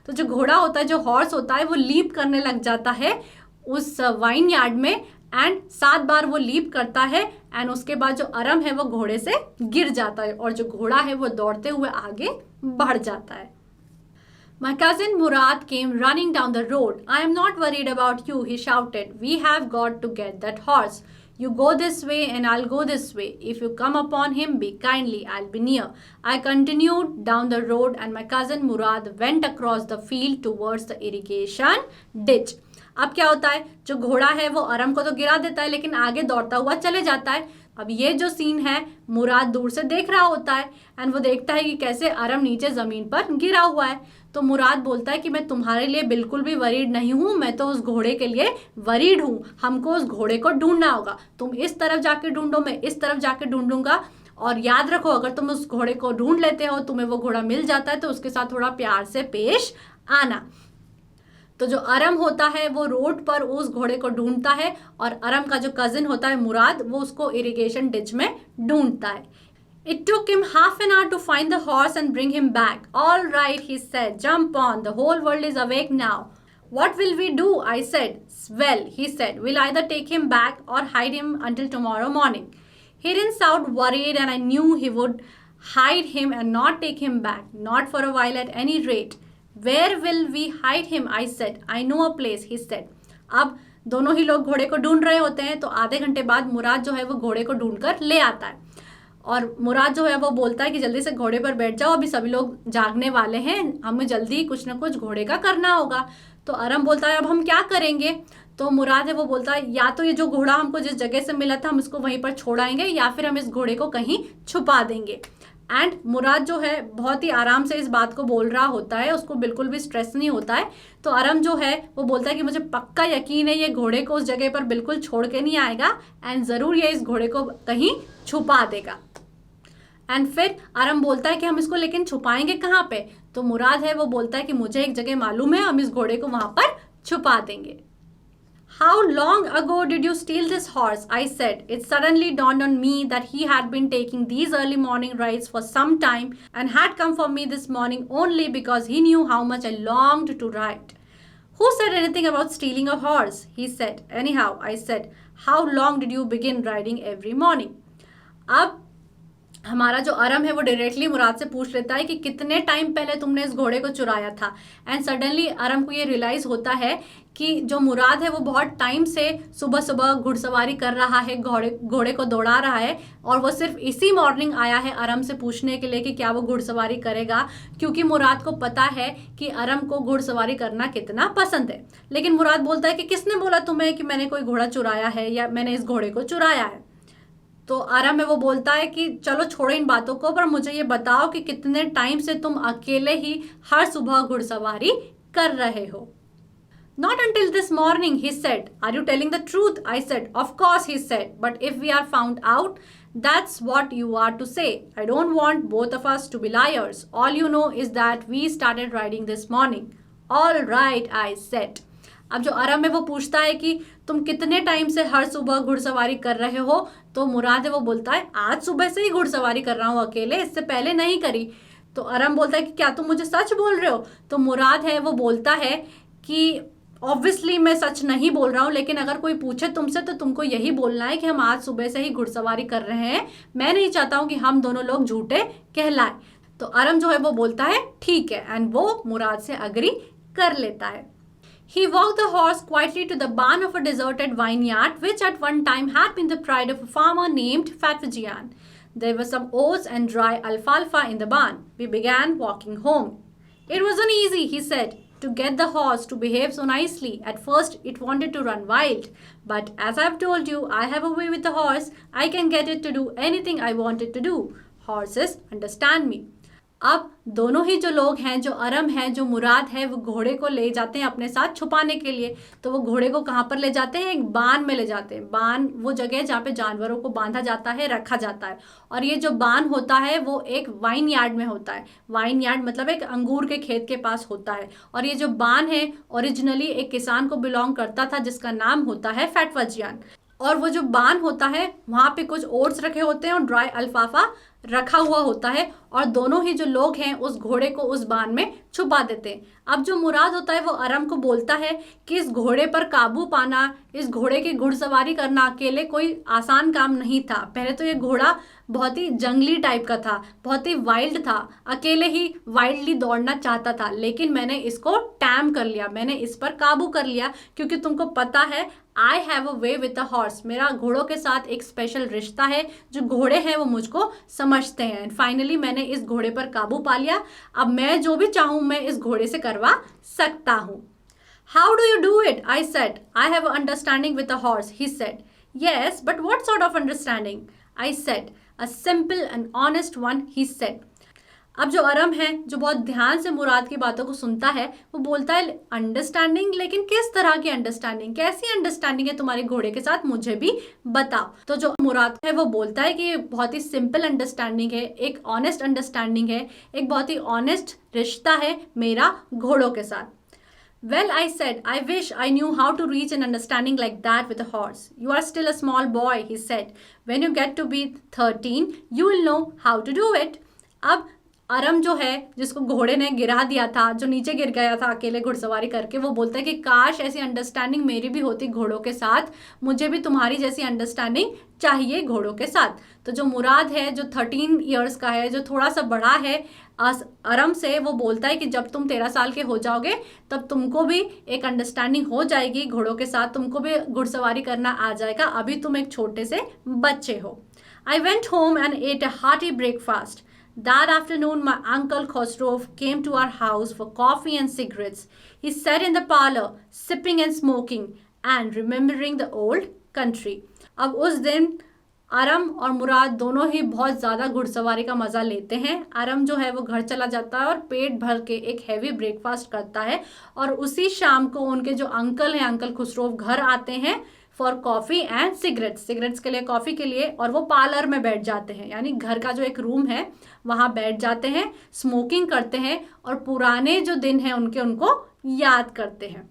तो जो घोड़ा होता है, जो हॉर्स होता है, वो लीप करने लग जाता है उस वाइन यार्ड में एंड 7 बार वो लीप करता है एंड उसके बाद जो अरम है वो घोड़े से गिर जाता है और जो घोड़ा है वो दौड़ते हुए आगे बढ़ जाता है। My cousin Murad came running down the road. I am not worried about you, he shouted. We have got to get that horse. You go this way and I'll go this way. If you come upon him, be kindly, I'll be near. I continued down the road and my cousin Murad went across the field towards the irrigation ditch. अब क्या होता है, जो घोड़ा है वो अरम को तो गिरा देता है, लेकिन आगे दौड़ता हुआ चले जाता है। अब ये जो सीन है, मुराद दूर से देख रहा होता है एंड वो देखता है कि कैसे अरम नीचे ज़मीन पर गिरा हुआ है। तो मुराद बोलता है कि मैं तुम्हारे लिए बिल्कुल भी वरीड नहीं हूँ, मैं तो उस घोड़े के लिए वरीड हूँ। हमको उस घोड़े को ढूंढना होगा, तुम इस तरफ जाके ढूंढो, मैं इस तरफ जाके ढूंढूंगा। और याद रखो, अगर तुम उस घोड़े को ढूंढ लेते हो, तुम्हें वो घोड़ा मिल जाता है, तो उसके साथ थोड़ा प्यार से पेश आना। तो जो अरम होता है वो रोड पर उस घोड़े को ढूंढता है और अरम का जो कजिन होता है मुराद, वो उसको इरिगेशन डिच में ढूंढता है। It took him half an hour to find the horse and bring him back. All right, he said, jump on, the whole world is awake now. What will we do? I said. Well, he said, we'll either take him back or hide him until tomorrow morning. He didn't sound worried and I knew he would hide him and not take him back, not for a while at any rate. Where will we hide him? I said. I know a place, he said. अब दोनों ही लोग घोड़े को ढूंढ रहे होते हैं, तो आधे घंटे बाद मुराद जो है वो घोड़े को ढूंढ कर ले आता है और मुराद जो है वो बोलता है कि जल्दी से घोड़े पर बैठ जाओ, अभी सभी लोग जागने वाले हैं, हमें जल्दी कुछ ना कुछ घोड़े का करना होगा। तो अरम बोलता है अब हम क्या करेंगे? तो मुराद है वो बोलता है या तो ये जो घोड़ा हमको जिस जगह से मिला था हम इसको वहीं पर छोड़ाएंगे, या फिर हम इस घोड़े को कहीं छुपा देंगे। एंड मुराद जो है बहुत ही आराम से इस बात को बोल रहा होता है, उसको बिल्कुल भी स्ट्रेस नहीं होता है। तो अरम जो है वो बोलता है कि मुझे पक्का यकीन है ये घोड़े को उस जगह पर बिल्कुल छोड़ के नहीं आएगा एंड ज़रूर ये इस घोड़े को कहीं छुपा देगा। एंड फिर अरम बोलता है कि हम इसको लेकिन छुपाएंगे कहाँ पे? तो मुराद है वो बोलता है कि मुझे एक जगह मालूम है, हम इस घोड़े को वहाँ पर छुपा देंगे। How long ago did you steal this horse? I said. It suddenly dawned on me that he had been taking these early morning rides for some time and had come for me this morning only because he knew how much I longed to ride. Who said anything about stealing a horse? He said. Anyhow, I said, how long did you begin riding every morning? अब हमारा जो अरम है वो directly मुराद से पूछ लेता है कि कितने टाइम पहले तुमने इस घोड़े को चुराया था। एंड सडनली अरम को ये रियलाइज होता है कि जो मुराद है वो बहुत टाइम से सुबह सुबह घुड़सवारी कर रहा है, घोड़े को दौड़ा रहा है, और वो सिर्फ इसी मॉर्निंग आया है अरम से पूछने के लिए कि क्या वो घुड़सवारी करेगा, क्योंकि मुराद को पता है कि अरम को घुड़सवारी करना कितना पसंद है। लेकिन मुराद बोलता है कि किसने बोला तुम्हें कि मैंने कोई घोड़ा चुराया है या मैंने इस घोड़े को चुराया है। तो अरम है वो बोलता है कि चलो छोड़ो इन बातों को, पर मुझे ये बताओ कि कितने टाइम से तुम अकेले ही हर सुबह घुड़सवारी कर रहे हो। Not until this morning, he said. Are you telling the truth? I said. Of course, he said. But if we are found out, that's what you are to say. I don't want both of us to be liars. All you know is that we started riding this morning. All right, I said. अब जो अरम है वो पूछता है कि तुम कितने time से हर सुबह घुड़सवारी कर रहे हो, तो मुराद है वो बोलता है आज सुबह से ही घुड़सवारी कर रहा हूँ अकेले, इससे पहले नहीं करी। तो अरम बोलता है कि क्या तुम मुझे सच बोल रहे हो? तो मुराद है वो बोलता है कि ऑब्वियसली मैं सच नहीं बोल रहा हूँ, लेकिन अगर कोई पूछे तुमसे तो तुमको यही बोलना है कि हम आज सुबह से ही घुड़सवारी कर रहे हैं। मैं नहीं चाहता हूँ कि हम दोनों लोग झूठे कहलाए। तो अरम जो है वो बोलता है ठीक है, एंड वो मुराद से अग्री कर लेता है। He walked the horse quietly to the barn of a deserted vineyard, which at one time had been the pride of a farmer named Fatwajian. There were some oats and dry alfalfa in the barn. We began walking home. It wasn't easy, he said, to get the horse to behave so nicely. At first, it wanted to run wild. But as I've told you, I have a way with the horse. I can get it to do anything I want it to do. Horses understand me. अब दोनों ही जो लोग हैं, जो अरम है, जो मुराद है, वो घोड़े को ले जाते हैं अपने साथ छुपाने के लिए। तो वो घोड़े को कहाँ पर ले जाते हैं? एक बान में ले जाते हैं। बान वो जगह है जहाँ पे जानवरों को बांधा जाता है, रखा जाता है। और ये जो बान होता है वो एक वाइन यार्ड में होता है। वाइन यार्ड मतलब एक अंगूर के खेत के पास होता है। और ये जो बान है ओरिजिनली एक किसान को बिलोंग करता था जिसका नाम होता है फैटवजियान। और वो जो बान होता है वहाँ पे कुछ ओट्स रखे होते हैं और ड्राई अल्फाफा रखा हुआ होता है, और दोनों ही जो लोग हैं उस घोड़े को उस बान में छुपा देते हैं। अब जो मुराद होता है वो अरम को बोलता है कि इस घोड़े पर काबू पाना, इस घोड़े की घुड़सवारी करना अकेले कोई आसान काम नहीं था। पहले तो ये घोड़ा बहुत ही जंगली टाइप का था, बहुत ही वाइल्ड था, अकेले ही वाइल्डली दौड़ना चाहता था, लेकिन मैंने इसको टैम कर लिया, मैंने इस पर काबू कर लिया, क्योंकि तुमको पता है आई have a way with the horse. मेरा घोड़ों के साथ एक स्पेशल रिश्ता है, जो घोड़े हैं वो मुझको समझते हैं। एंड फाइनली मैंने इस घोड़े पर काबू पा लिया। अब मैं जो भी चाहूँ मैं इस घोड़े से करवा सकता हूँ। How do you do it? I said. I have an understanding with a horse, he said. Yes, but what sort of understanding? I said. A simple and honest one, he said. अब जो अरम है, जो बहुत ध्यान से मुराद की बातों को सुनता है, वो बोलता है अंडरस्टैंडिंग, लेकिन किस तरह की अंडरस्टैंडिंग? कैसी अंडरस्टैंडिंग है तुम्हारे घोड़े के साथ, मुझे भी बताओ। तो जो मुराद है वो बोलता है कि ये बहुत ही सिंपल अंडरस्टैंडिंग है, एक ऑनेस्ट अंडरस्टैंडिंग है, एक बहुत ही ऑनेस्ट रिश्ता है मेरा घोड़ों के साथ। Well, I said, I wish I knew how to reach an understanding like that with a horse. You are still a small boy, he said. When you get to be 13, you will know how to do it. अब अरम जो है, जिसको घोड़े ने गिरा दिया था, जो नीचे गिर गया था अकेले घुड़सवारी करके, वो बोलता है कि काश ऐसी अंडरस्टैंडिंग मेरी भी होती घोड़ों के साथ, मुझे भी तुम्हारी जैसी अंडरस्टैंडिंग चाहिए घोड़ों के साथ। तो जो मुराद है, जो 13 ईयर्स का है, जो थोड़ा सा बड़ा है अरम से, वो बोलता है कि जब तुम 13 साल के हो जाओगे तब तुमको भी एक अंडरस्टैंडिंग हो जाएगी घोड़ों के साथ, तुमको भी घुड़सवारी करना आ जाएगा, अभी तुम एक छोटे से बच्चे हो। I went home and ate a hearty breakfast. That afternoon, my uncle Khosrov came to our house for coffee and cigarettes. He sat in the parlor, sipping and smoking, and remembering the old country. अब उस दिन अरम और मुराद दोनों ही बहुत ज़्यादा घुड़सवारी का मज़ा लेते हैं। अरम जो है वो घर चला जाता है और पेट भर के एक हैवी ब्रेकफास्ट करता है, और उसी शाम को उनके जो अंकल हैं, अंकल खुसरोव, घर आते हैं फॉर कॉफ़ी एंड सिगरेट्स के लिए, कॉफ़ी के लिए, और वो पार्लर में बैठ जाते हैं, यानी घर का जो एक रूम है वहाँ बैठ जाते हैं, स्मोकिंग करते हैं और पुराने जो दिन हैं उनको याद करते हैं।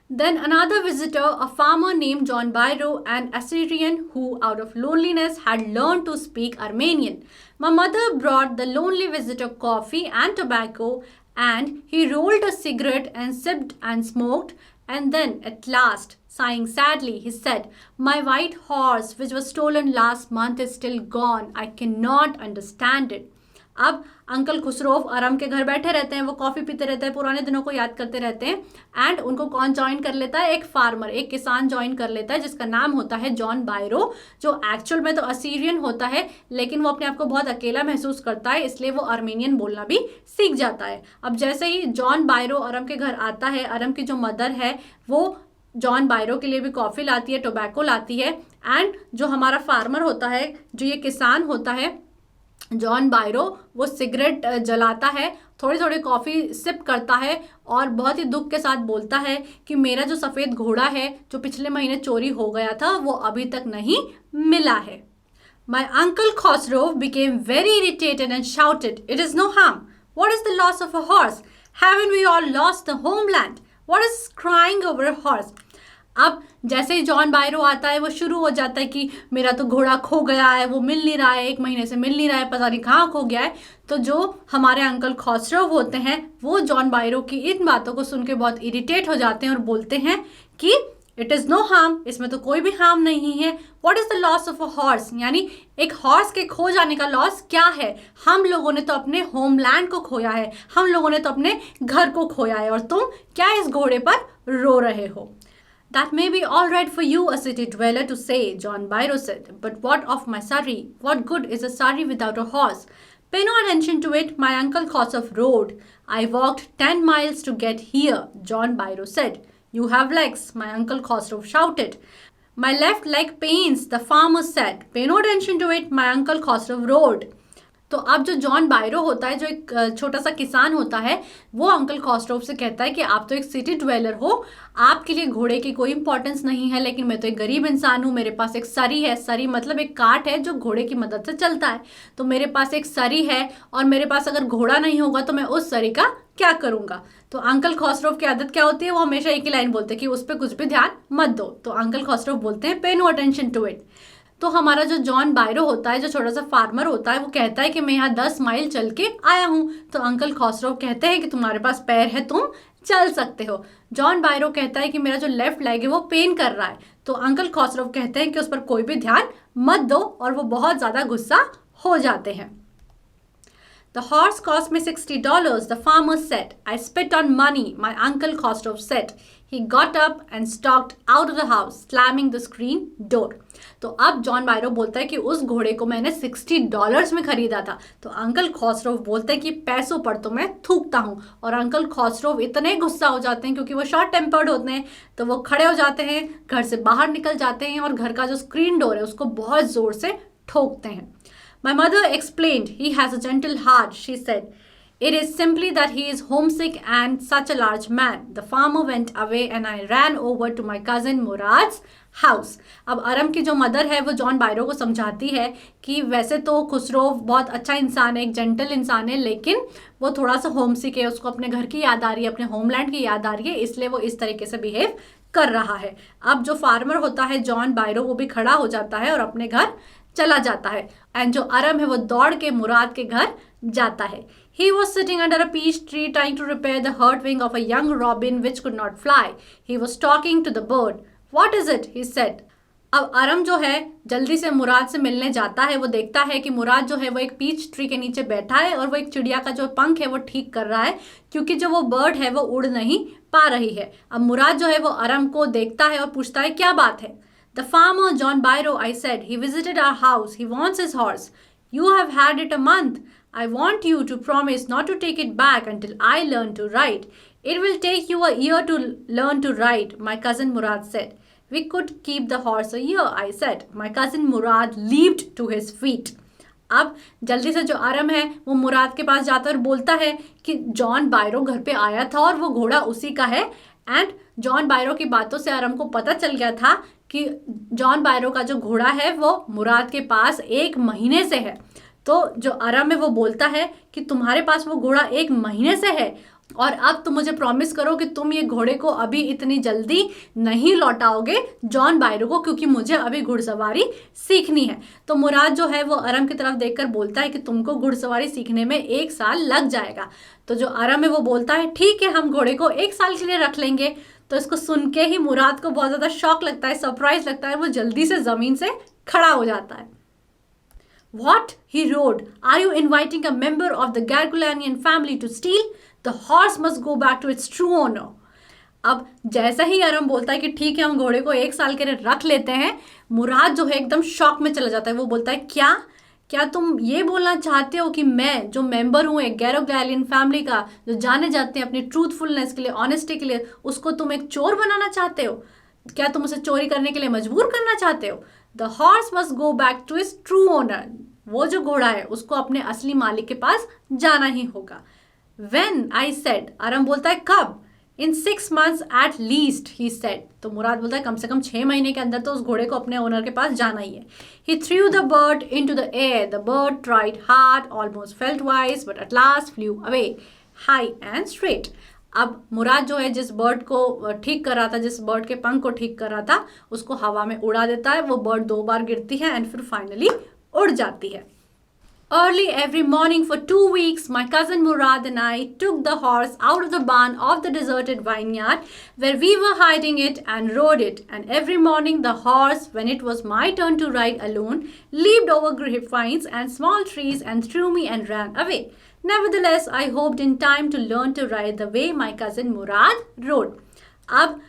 Then another visitor, a farmer named John Byro, an Assyrian who out of loneliness had learned to speak Armenian. My mother brought the lonely visitor coffee and tobacco, and he rolled a cigarette and sipped and smoked, and then at last Sighing sadly, he said, "My white horse, which was stolen last month, is still gone. I cannot understand it." अब uncle खुसरोव अरम के घर बैठे रहते हैं, वो coffee पीते रहते हैं, पुराने दिनों को याद करते रहते हैं। एंड उनको कौन ज्वाइन कर लेता है? एक फार्मर, एक किसान ज्वाइन कर लेता है जिसका नाम होता है जॉन बायरो, जो एक्चुअल में तो असीरियन होता है, लेकिन वो अपने आप को बहुत अकेला महसूस करता है, इसलिए वो अर्मेनियन बोलना भी सीख जाता है। अब जैसे ही जॉन बायरो अरम के घर आता है, अरम की जो मदर है वो जॉन बायरो के लिए भी कॉफ़ी लाती है, टोबैको लाती है। एंड जो हमारा फार्मर होता है, जो ये किसान होता है जॉन बायरो, वो सिगरेट जलाता है, थोड़ी थोड़ी कॉफ़ी सिप करता है और बहुत ही दुख के साथ बोलता है कि मेरा जो सफ़ेद घोड़ा है जो पिछले महीने चोरी हो गया था वो अभी तक नहीं मिला है। My uncle Khosrow became very irritated and shouted, "It is no harm. What is the loss of a horse? Haven't we all lost the homeland? What is crying over a horse?" अब जैसे ही John बायरो आता है वो शुरू हो जाता है कि मेरा तो घोड़ा खो गया है, वो मिल नहीं रहा है, 1 महीने से मिल नहीं रहा है, पता नहीं कहाँ खो गया है। तो जो हमारे अंकल खौसरो होते हैं वो जॉन बायरो की इन बातों को सुन के बहुत इरिटेट हो जाते हैं और बोलते हैं कि इट इज़ नो हार्म, इसमें तो कोई भी हार्म नहीं है। What is the loss of a horse, यानी एक हॉर्स के खो जाने का लॉस क्या है? हम लोगों ने तो अपने होमलैंड को खोया है, हम लोगों ने तो अपने घर को खोया है, और तुम क्या इस घोड़े पर रो रहे हो? That may be all right for you, a city dweller, to say, John Byro said. But what of my surrey? What good is a surrey without a horse? Pay no attention to it, my uncle Khosrow roared. I walked 10 miles to get here, John Byro said. You have legs, my uncle Khosrow shouted. My left leg pains, the farmer said. Pay no attention to it, my uncle Khosrow roared. तो अब जो John बायरो होता है, जो एक छोटा सा किसान होता है, वो अंकल खौसरोव से कहता है कि आप तो एक सिटी ड्वेलर हो, आपके लिए घोड़े की कोई इंपॉर्टेंस नहीं है, लेकिन मैं तो एक गरीब इंसान हूँ, मेरे पास एक सरी है। सरी मतलब एक कार्ट है जो घोड़े की मदद से चलता है। तो मेरे पास एक सरी है और मेरे पास अगर घोड़ा नहीं होगा तो मैं उस सरी का क्या करूँगा? तो अंकल खौसरोव की आदत क्या होती है? वो हमेशा एक ही लाइन बोलते हैं कि उस पर कुछ भी ध्यान मत दो। तो अंकल खौसरोव बोलते हैं, पे नो अटेंशन टू इट। तो हमारा जो जॉन बायरो होता है, जो छोटा सा फार्मर होता है, वो कहता है कि मैं यहाँ 10 माइल चल के आया हूँ। तो अंकल खौसरोव कहते हैं कि तुम्हारे पास पैर है, तुम चल सकते हो। जॉन बायरो कहता है कि मेरा जो लेफ्ट लेग है वो पेन कर रहा है। तो अंकल खौसरोव कहते हैं कि उस पर कोई भी ध्यान मत दो, और वो बहुत ज़्यादा गुस्सा हो जाते हैं। The horse cost me $60, the farmer said. I spit on money, my uncle Khosrow said. He got up and stalked out of the house, slamming the screen door. तो अब जॉन बायरो बोलता है कि उस घोड़े को मैंने $60 में खरीदा था। तो अंकल खौसरोव बोलते हैं कि पैसों पर तो मैं थूकता हूँ। और अंकल खौसरोव इतने गुस्सा हो जाते हैं क्योंकि वो शॉर्ट टेम्पर्ड होते हैं, तो वो खड़े हो जाते हैं, घर से बाहर निकल जाते हैं और घर का जो स्क्रीन डोर है उसको बहुत ज़ोर से ठोकते हैं। My mother explained, he has a gentle heart, she said. It is simply that he is homesick and such a large man. The farmer went away and I ran over to my cousin Murad's house. अब अरम की जो mother है वो John बायरो को समझाती है कि वैसे तो खुसरोव बहुत अच्छा इंसान है, एक जेंटल इंसान है, लेकिन वो थोड़ा सा होमसिक है, उसको अपने घर की याद आ रही है, अपने होमलैंड की याद आ रही है, इसलिए वो इस तरीके से बिहेव कर रहा है। अब जो फार्मर होता है जॉन बायरो, वो भी खड़ा हो जाता है और अपने घर चला जाता है। एंड जो अरम है वो दौड़ के मुराद के घर जाता है। He was sitting under a peach tree trying to repair the hurt wing of a young robin which could not fly. He was talking to the bird. What is it? He said. अब अरम जो है जल्दी से मुराद से मिलने जाता है। वो देखता है कि मुराद जो है वो एक पीच ट्री के नीचे बैठा है और वो एक चिड़िया का जो पंख है वो ठीक कर रहा है, क्योंकि जो वो बर्ड है वो उड़ नहीं पा रही है। अब मुराद जो है वो अरम को देखता है और पूछता है, क्या बात है? The farmer, John Byro, I said. He visited our house. He wants his horse. You have had it a month. I want you to promise not to take it back until I learn to ride. It will take you a year to learn to ride, my cousin Murad said. We could keep the horse a year, I said. My cousin Murad leaped to his feet. अब जल्दी से जो अरम है वो मुराद के पास जाता है और बोलता है कि जॉन बायरो घर पे आया था और वो घोड़ा उसी का है। एंड जॉन बायरो की बातों से अरम को पता चल गया था कि जॉन बायरो का जो घोड़ा है वो मुराद के पास 1 महीने से है। तो जो अरम है वो बोलता है कि तुम्हारे पास वो घोड़ा 1 महीने से है, और अब तुम मुझे प्रॉमिस करो कि तुम ये घोड़े को अभी इतनी जल्दी नहीं लौटाओगे जॉन बायरो को, क्योंकि मुझे अभी घुड़सवारी सीखनी है। तो मुराद जो है वो अरम की तरफ देखकर बोलता है कि तुमको घुड़सवारी सीखने में 1 साल लग जाएगा। तो जो अरम है वो बोलता है ठीक है, हम घोड़े को 1 साल के लिए रख लेंगे। तो इसको सुन के ही मुराद को बहुत ज़्यादा शॉक लगता है, सरप्राइज लगता है, वो जल्दी से ज़मीन से खड़ा हो जाता है। What? He roared. Are you inviting a member of the Gargulanian family to steal? The horse must go back to its true owner. अब जैसा ही अरम बोलता है कि ठीक है हम घोड़े को 1 साल के लिए रख लेते हैं, मुराद जो है एकदम शॉक में चला जाता है। वो बोलता है क्या तुम ये बोलना चाहते हो कि मैं जो मेंबर हूँ एक गैरोग्लैलियन फैमिली का, जो जाने जाते हैं अपनी ट्रूथफुलनेस के लिए, ऑनेस्टी के लिए, उसको तुम एक चोर बनाना चाहते हो? क्या तुम उसे चोरी करने के लिए मजबूर करना चाहते हो? The horse must go back two is true owner. वो जो घोड़ा है उसको अपने असली मालिक के पास जाना ही होगा। When I said, अरम बोलता है कब? In 6 months at least, he said. तो मुराद बोलता है कम से कम 6 महीने के अंदर तो उस घोड़े को अपने ओनर के पास जाना ही है। He threw the bird into the air. The bird tried hard, almost fell twice, but at last flew away, high and straight. अब मुराद जो है जिस बर्ड को ठीक कर रहा था, जिस बर्ड के पंख को ठीक कर रहा था, उसको हवा में उड़ा देता है। वो बर्ड 2 बार गिरती है एंड फिर फाइनली उड़ जाती है। Early every morning for 2 weeks, my cousin Murad and I took the horse out of the barn of the deserted vineyard where we were hiding it and rode it. And every morning the horse, when it was my turn to ride alone, leaped over grapevines and small trees and threw me and ran away. Nevertheless, I hoped in time to learn to ride the way my cousin Murad rode. अब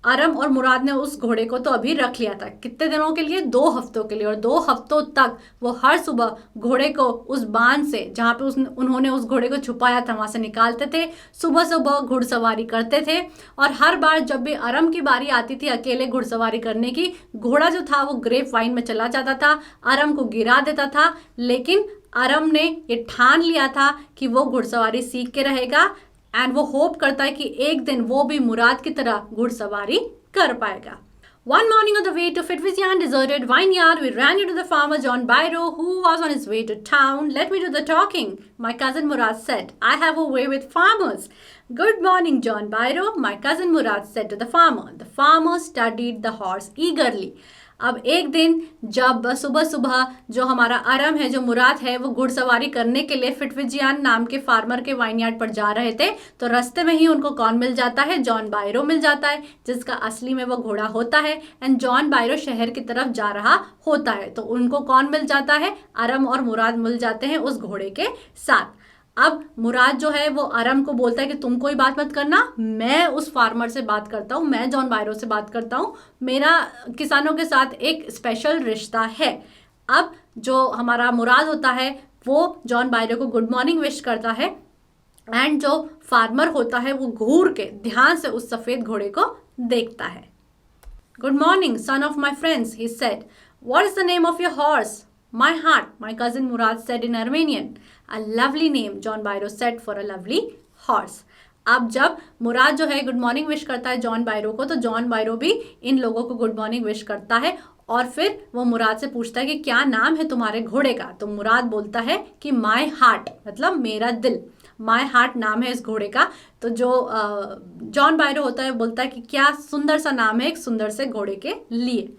अरम और मुराद ने उस घोड़े को तो अभी रख लिया था। कितने दिनों के लिए? 2 हफ्तों के लिए। और 2 हफ्तों तक वो हर सुबह घोड़े को उस बांध से, जहाँ पे उन्होंने उस घोड़े को छुपाया था, वहाँ से निकालते थे। सुबह सुबह घुड़सवारी करते थे और हर बार जब भी अरम की बारी आती थी अकेले घुड़सवारी करने की, घोड़ा जो था वो ग्रेप वाइन में चला जाता था, अरम को गिरा देता था। लेकिन अरम ने ये ठान लिया था कि वो घुड़सवारी सीख के रहेगा एंड वो होप करता है कि एक दिन वो भी मुराद की तरह घुड़सवारी कर पाएगा। One morning on the way to Fitvizian deserted vineyard, we ran into the farmer John Byro, who was on his way to town. Let me do the talking, my cousin Murad said. I have a way with farmers. Good morning, John Byro, my cousin Murad said to the farmer. The farmer studied the horse eagerly. अब एक दिन जब सुबह सुबह जो हमारा अरम है, जो मुराद है, वो घुड़सवारी करने के लिए फिटविजियान नाम के फार्मर के वाइनयार्ड पर जा रहे थे, तो रास्ते में ही उनको कौन मिल जाता है? जॉन बायरो मिल जाता है, जिसका असली में वो घोड़ा होता है। एंड जॉन बायरो शहर की तरफ जा रहा होता है, तो उनको कौन मिल जाता है? अरम और मुराद मिल जाते हैं उस घोड़े के साथ। अब मुराद जो है वो अरम को बोलता है कि तुम कोई बात मत करना, मैं उस फार्मर से बात करता हूँ, मैं जॉन बायरो से बात करता हूँ, मेरा किसानों के साथ एक स्पेशल रिश्ता है। अब जो हमारा मुराद होता है वो जॉन बायरो को गुड मॉर्निंग विश करता है एंड जो फार्मर होता है वो घूर के ध्यान से उस सफ़ेद घोड़े को देखता है। Good morning son of my friends, he said, what is the name of your horse? My heart, my cousin Murad said in Armenian. A lovely name, John Byro said for a lovely horse. अब जब मुराद जो है good morning wish करता है John बायरो को, तो John बायरो भी इन लोगों को गुड मॉर्निंग विश करता है और फिर वो मुराद से पूछता है कि क्या नाम है तुम्हारे घोड़े का? तो मुराद बोलता है कि माई हार्ट, मतलब मेरा दिल, माई हार्ट नाम है इस घोड़े का। तो जो जॉन बायरो होता है बोलता है कि क्या सुंदर सा नाम है एक सुंदर से घोड़े के लिए।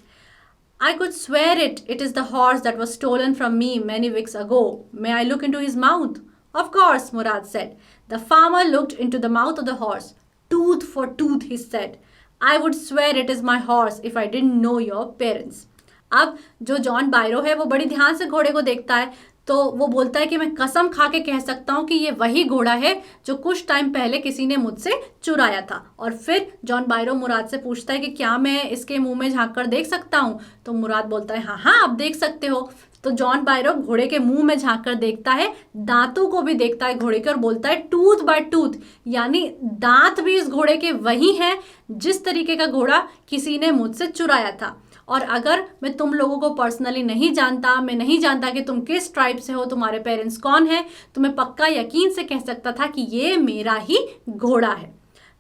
I could swear it is the horse that was stolen from me many weeks ago. May I look into his mouth? Of course, Murad said. The farmer looked into the mouth of the horse. Tooth for tooth, he said. I would swear it is my horse if I didn't know your parents. अब जो John बायरो है वो बड़ी ध्यान से घोड़े को देखता है, तो वो बोलता है कि मैं कसम खा के कह सकता हूँ कि ये वही घोड़ा है जो कुछ टाइम पहले किसी ने मुझसे चुराया था। और फिर जॉन बायरो मुराद से पूछता है कि क्या मैं इसके मुंह में झांक कर देख सकता हूँ? तो मुराद बोलता है हाँ हाँ, आप देख सकते हो। तो जॉन बायरो घोड़े के मुंह में झांक कर देखता है, दांतों को भी देखता है घोड़े के और बोलता है टूथ बाय टूथ, यानी दांत भी इस घोड़े के वही हैं जिस तरीके का घोड़ा किसी ने मुझसे चुराया था। और अगर मैं तुम लोगों को पर्सनली नहीं जानता, मैं नहीं जानता कि तुम किस ट्राइब से हो, तुम्हारे पेरेंट्स कौन है, तो मैं पक्का यकीन से कह सकता था कि ये मेरा ही घोड़ा है।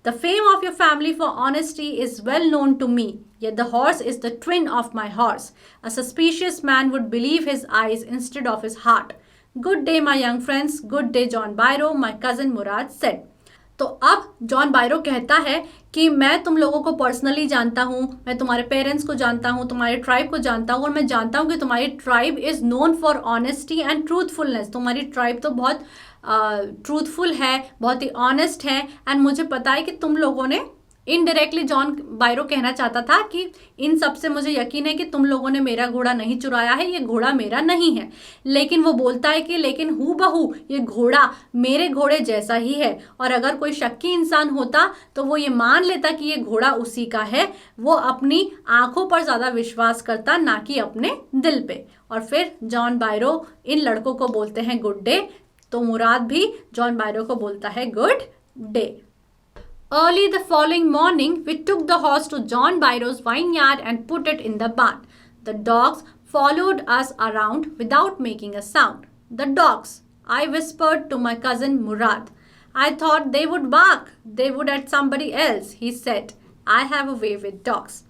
The fame of your family for honesty is well known to me, yet the horse is the twin of my horse. A suspicious man would believe his eyes instead of his heart. Good day, my young friends. Good day, John Byro, my cousin Murad said. तो अब John बायरो कहता है कि मैं तुम लोगों को personally जानता हूँ, मैं तुम्हारे पेरेंट्स को जानता हूँ, तुम्हारे ट्राइब को जानता हूँ, और मैं जानता हूँ कि तुम्हारी tribe is known for honesty and truthfulness. तुम्हारी ट्राइब तो बहुत ट्रूथफुल है, बहुत ही ऑनेस्ट है, एंड मुझे पता है कि तुम लोगों ने इनडायरेक्टली जॉन बायरो कहना चाहता था कि इन सब से मुझे यकीन है कि तुम लोगों ने मेरा घोड़ा नहीं चुराया है, ये घोड़ा मेरा नहीं है। लेकिन वो बोलता है कि लेकिन हूबहू ये घोड़ा मेरे घोड़े जैसा ही है, और अगर कोई शक्की इंसान होता तो वो ये मान लेता कि ये घोड़ा उसी का है। वो अपनी आंखों पर ज़्यादा विश्वास करता, ना कि अपने दिल पे। और फिर जॉन बायरो इन लड़कों को बोलते हैं गुड डे, तो मुराद भी जॉन बायरो को बोलता है good day. Early the following morning, we took the horse to John Byro's vineyard and put it in the barn. The dogs followed us around without making a sound. The dogs, I whispered to my cousin Murad. I thought they would bark. They would at somebody else, he said. I have a way with dogs.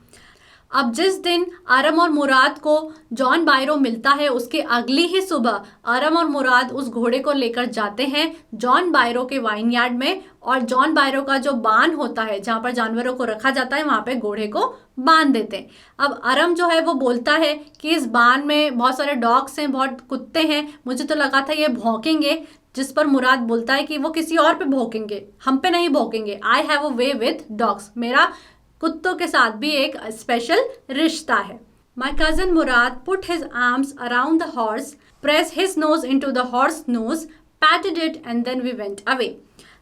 अब जिस दिन अरम और मुराद को John बायरो मिलता है, उसके अगली ही सुबह अरम और मुराद उस घोड़े को लेकर जाते हैं जॉन बायरो के वाइनयार्ड में, और जॉन बायरो का जो बान होता है जहाँ पर जानवरों को रखा जाता है, वहाँ पे घोड़े को बांध देते हैं। अब अरम जो है वो बोलता है कि इस बान में बहुत सारे डॉग्स हैं, बहुत कुत्ते हैं, मुझे तो लगा था ये भौंकेंगे। जिस पर मुराद बोलता है कि वो किसी और पे भौंकेंगे, हम पे नहीं भौंकेंगे। I have a way with dogs, मेरा कुत्तों के साथ भी एक स्पेशल रिश्ता है। My cousin Murad put his arms around the horse, press his nose into the horse nose, patted it, and then we went away.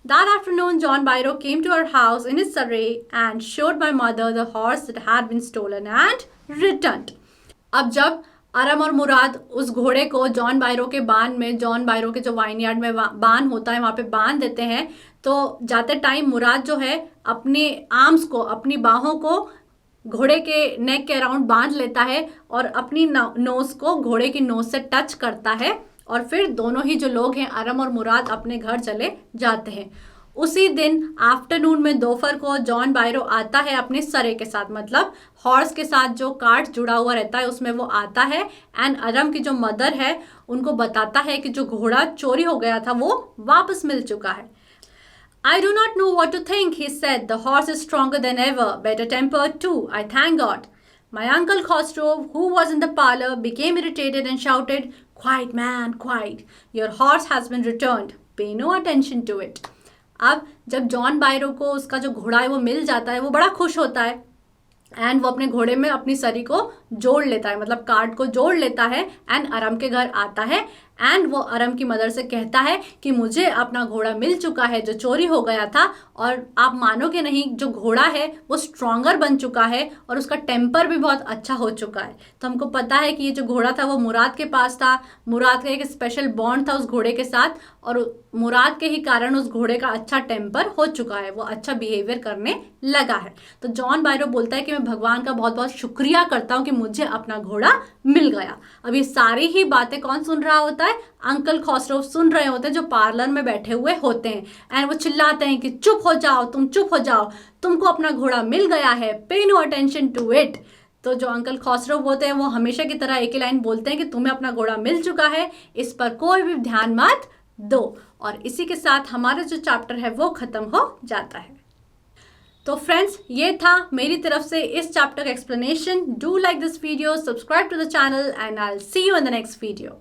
That afternoon, John Byro came to our house in his surrey and showed my mother the horse that had been stolen and returned. अब जब अरम और मुराद उस घोड़े को John बायरो के बान में, John बायरो के जो वाइनयार्ड में बान होता है वहाँ पे बांध देते हैं, तो जाते टाइम मुराद जो है अपने आर्म्स को, अपनी बाहों को घोड़े के नेक के अराउंड बांध लेता है और अपनी नोज को घोड़े की नोज से टच करता है, और फिर दोनों ही जो लोग हैं अरम और मुराद अपने घर चले जाते हैं। उसी दिन आफ्टरनून में दोपहर को जॉन बायरो आता है अपने सरे के साथ, मतलब हॉर्स के साथ जो कार्ट जुड़ा हुआ रहता है उसमें वो आता है, एंड अरम की जो मदर है उनको बताता है कि जो घोड़ा चोरी हो गया था वो वापस मिल चुका है। I do not know what to think, he said. The horse is stronger than ever, better tempered too, I thank God. My uncle Khosrow, who was in the parlor, became irritated and shouted, Quiet man, quiet. Your horse has been returned. Pay no attention to it. अब जब John बायरो को उसका जो घोड़ा है वो मिल जाता है, वो बड़ा खुश होता है, एंड वो अपने घोड़े में अपनी सरी को जोड़ लेता है, मतलब कार्ड को जोड़ लेता है, एंड अरम के घर आता है, एंड वो अरम की मदर से कहता है कि मुझे अपना घोड़ा मिल चुका है जो चोरी हो गया था, और आप मानोगे नहीं, जो घोड़ा है वो स्ट्रॉन्गर बन चुका है और उसका टेम्पर भी बहुत अच्छा हो चुका है। तो हमको पता है कि ये जो घोड़ा था वो मुराद के पास था, मुराद का एक स्पेशल बॉन्ड था उस घोड़े के साथ, और मुराद के ही कारण उस घोड़े का अच्छा टेम्पर हो चुका है, वो अच्छा बिहेवियर करने लगा है। तो जॉन बायरो बोलता है कि मैं भगवान का बहुत बहुत शुक्रिया करता हूँ कि मुझे अपना घोड़ा मिल गया। अब ये सारी ही बातें कौन सुन रहा होता है? अंकल खॉसरो सुन रहे होते हैं, जो पार्लर में बैठे हुए होते हैं, एंड वो चिल्लाते हैं कि चुप हो जाओ, तुम चुप हो जाओ, तुमको अपना घोड़ा मिल गया है, पे नो अटेंशन टू इट। तो जो अंकल खॉसरो होते हैं वो हमेशा की तरह एक ही लाइन बोलते हैं कि तुम्हें अपना घोड़ा मिल चुका है, इस पर कोई भी ध्यान मत दो। और इसी के साथ हमारा जो चैप्टर है वो खत्म हो जाता है। तो फ्रेंड्स, ये था मेरी तरफ से इस चैप्टर का explanation. Do like this video, subscribe to the channel, and I will see you in the next video.